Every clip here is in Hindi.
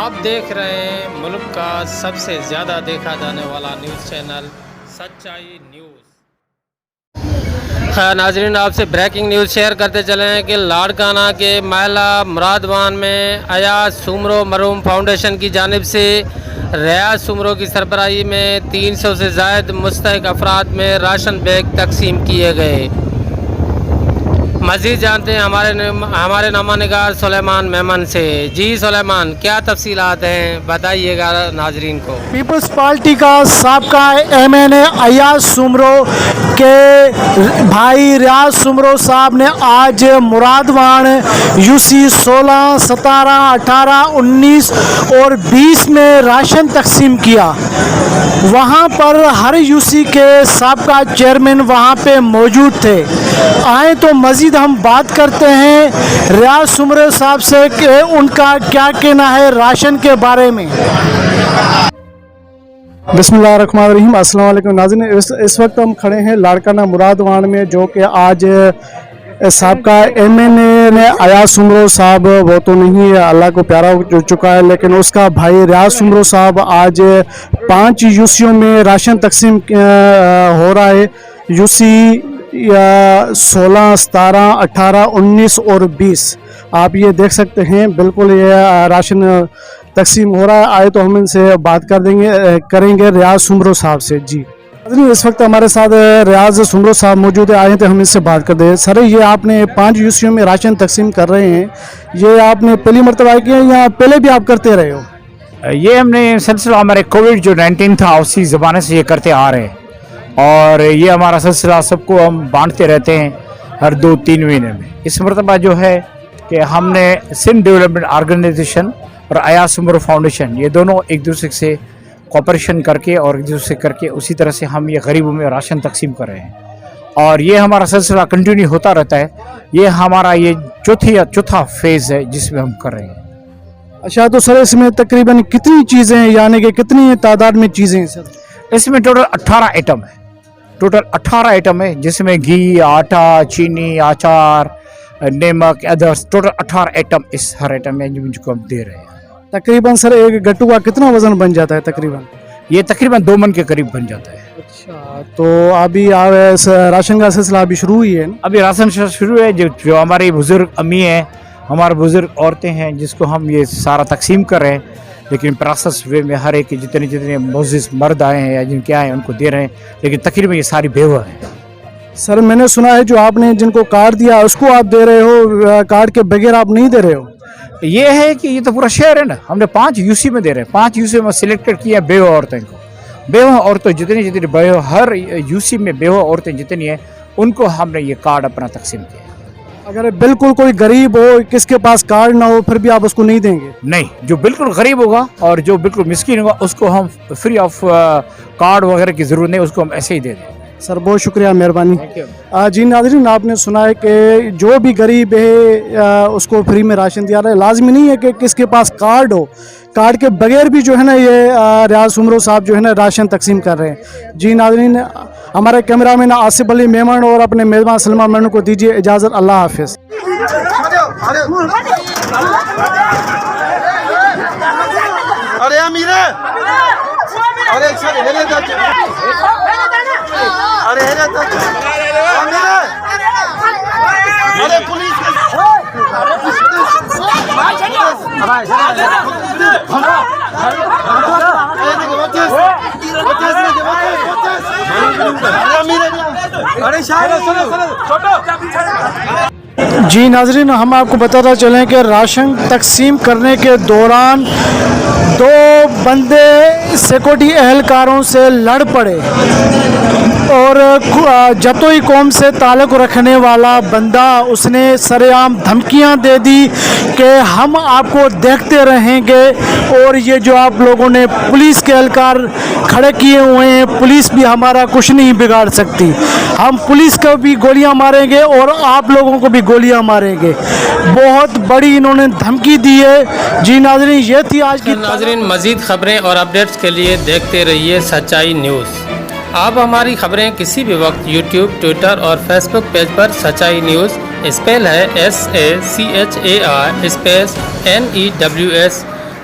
आप देख रहे हैं मुल्क का सबसे ज़्यादा देखा जाने वाला न्यूज़ चैनल सच्चाई न्यूज़। खैर नाजरीन, आपसे ब्रेकिंग न्यूज़ शेयर करते चले हैं कि लाड़काना के महला मुरादवान में अयाज सुमरो मरहूम फाउंडेशन की जानिब से रियाज सुमरो की सरबराही में 300 से ज़ायद मुस्तहिक अफराद में राशन बैग तकसीम किए गए। मज़ीद जानते हैं हमारे नामानिगार सुलेमान मेमन से। जी सुलेमान, क्या तफसीलात हैं, बताइएगा नाजरीन को। पीपल्स पार्टी का साबका MNA अयाज सुमरो के भाई रियाज सुमरो साहब ने आज मुरादवान UC 16, 17, 18, 19 और 20 में राशन तकसीम किया। वहाँ पर हर UC के साबका चेयरमैन वहाँ पे मौजूद थे। आए तो मज़ीद हम बात करते हैं रियाज सुमरो साहब से कि उनका क्या कहना है राशन के बारे में। बिस्मिल्लाहिर्रहमानिर्रहीम, अस्सलाम वालेकुम नाज़रीन। इस वक्त हम खड़े हैं लाड़काना मुरादवान में, जो कि आज साबका MNA ने अयाज सुमरो साहब, वो तो नहीं है, अल्लाह को प्यारा हो चुका है, लेकिन उसका भाई रियाज सुमरो साहब आज 5 UCओं में राशन तकसीम हो रहा है। UC 16, 17, 18, 19 और 20 आप ये देख सकते हैं। बिल्कुल ये राशन तकसीम हो रहा है। आए तो हम इनसे बात करेंगे रियाज सुमरो साहब से। जी इस वक्त हमारे साथ रियाज सुमरो साहब मौजूद है, आए थे हम इनसे बात करते हैं। सर, ये आपने 5 UCओं में राशन तकसीम कर रहे हैं, ये आपने पहली मरतबा किया या पहले भी आप करते रहे हो? ये हमने सिलसिला हमारे कोविड जो 19 था उसी ज़माने से ये करते आ रहे हैं, और ये हमारा सिलसिला सबको हम बांटते रहते हैं हर 2-3 महीने में। इस मरतबा जो है कि हमने सिंध डेवलपमेंट ऑर्गेनाइजेशन और अयाज सुमरो फाउंडेशन, ये दोनों एक दूसरे से कोऑपरेशन करके और एक दूसरे करके उसी तरह से हम ये गरीबों में राशन तकसीम कर रहे हैं, और ये हमारा सिलसिला कंटिन्यू होता रहता है। ये हमारा ये चौथा फेज़ है जिसमें हम कर रहे हैं। अच्छा, तो सर इसमें तकरीबन कितनी चीज़ें हैं, यानी कि कितनी तादाद में चीज़ें हैं सर? इसमें टोटल 18 आइटम है। टोटल 18 आइटम है, जिसमें घी, आटा, चीनी, अचार, नमक, अदर्स, टोटल 18 आइटम इस हर आइटम में जिनको हम दे रहे हैं। तकरीबन सर एक गट्टू का कितना वजन बन जाता है तकरीबन? ये तकरीबन 2 मन के करीब बन जाता है। अच्छा, तो अभी राशन का सिलसिला अभी शुरू हुई है? अभी राशन शुरू है। जो हमारे बुजुर्ग अम्मी हैं, हमारे बुजुर्ग औरतें हैं, जिसको हम ये सारा तकसीम कर रहे हैं, लेकिन प्रोसेस वे में हर एक जितने मोजिज़ मर्द आए हैं या जिनके आए हैं उनको दे रहे हैं, लेकिन तकरीबन ये सारी बेवा है। सर, मैंने सुना है जो आपने जिनको कार्ड दिया उसको आप दे रहे हो, कार्ड के बगैर आप नहीं दे रहे हो? ये है कि ये तो पूरा शहर है ना, हमने 5 UC में दे रहे हैं। 5 UC में सिलेक्टेड किया है बेवा औरतें को। बेवा औरतें जितनी बेवा, हर UC में बेवा औरतें जितनी हैं उनको हमने ये कार्ड अपना तकसीम किया। अगर बिल्कुल कोई गरीब हो, किसके पास कार्ड ना हो, फिर भी आप उसको नहीं देंगे? नहीं, जो बिल्कुल गरीब होगा और जो बिल्कुल मिस्कीन होगा उसको हम फ्री ऑफ कार्ड वगैरह की ज़रूरत नहीं, उसको हम ऐसे ही दे दें। सर, बहुत शुक्रिया, मेहरबानी। जी नाज़रीन, आपने सुना है कि जो भी गरीब है उसको फ्री में राशन दिया रहा है। लाजमी नहीं है कि किसके पास कार्ड हो, कार्ड के बगैर भी जो है ना ये रियाज सुमरो साहब जो है ना राशन तकसीम कर रहे हैं। जी नाज़रीन, हमारे कैमरामैन आसिफ अली मेमन और अपने मेज़बान सलमा मेमन को दीजिए इजाज़त। अल्लाह हाफिज़। अरे अमीरे, अरे अरे अरे पुलिस जी नाजरीन, हम आपको बताता चलें कि राशन तकसीम करने के दौरान 2 बंदे सिक्योरिटी एहलकारों से लड़ पड़े और जतोई कौम से ताल्लुक़ रखने वाला बंदा उसने सरेआम धमकियां दे दी कि हम आपको देखते रहेंगे, और ये जो आप लोगों ने पुलिस के एहलकार खड़े किए हुए हैं, पुलिस भी हमारा कुछ नहीं बिगाड़ सकती, हम पुलिस को भी गोलियां मारेंगे और आप लोगों को भी गोलियां मारेंगे। बहुत बड़ी इन्होंने धमकी दी है। जी नाज़रीन, ये थी आज की। नाज़रीन, मज़ीद खबरें और अपडेट्स के लिए देखते रहिए सच्चाई न्यूज़। आप हमारी खबरें किसी भी वक्त YouTube, ट्विटर और फेसबुक पेज पर सच्चाई न्यूज़, स्पेल है SACHAI स्पेस NEWS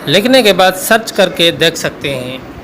लिखने के बाद सर्च करके देख सकते हैं।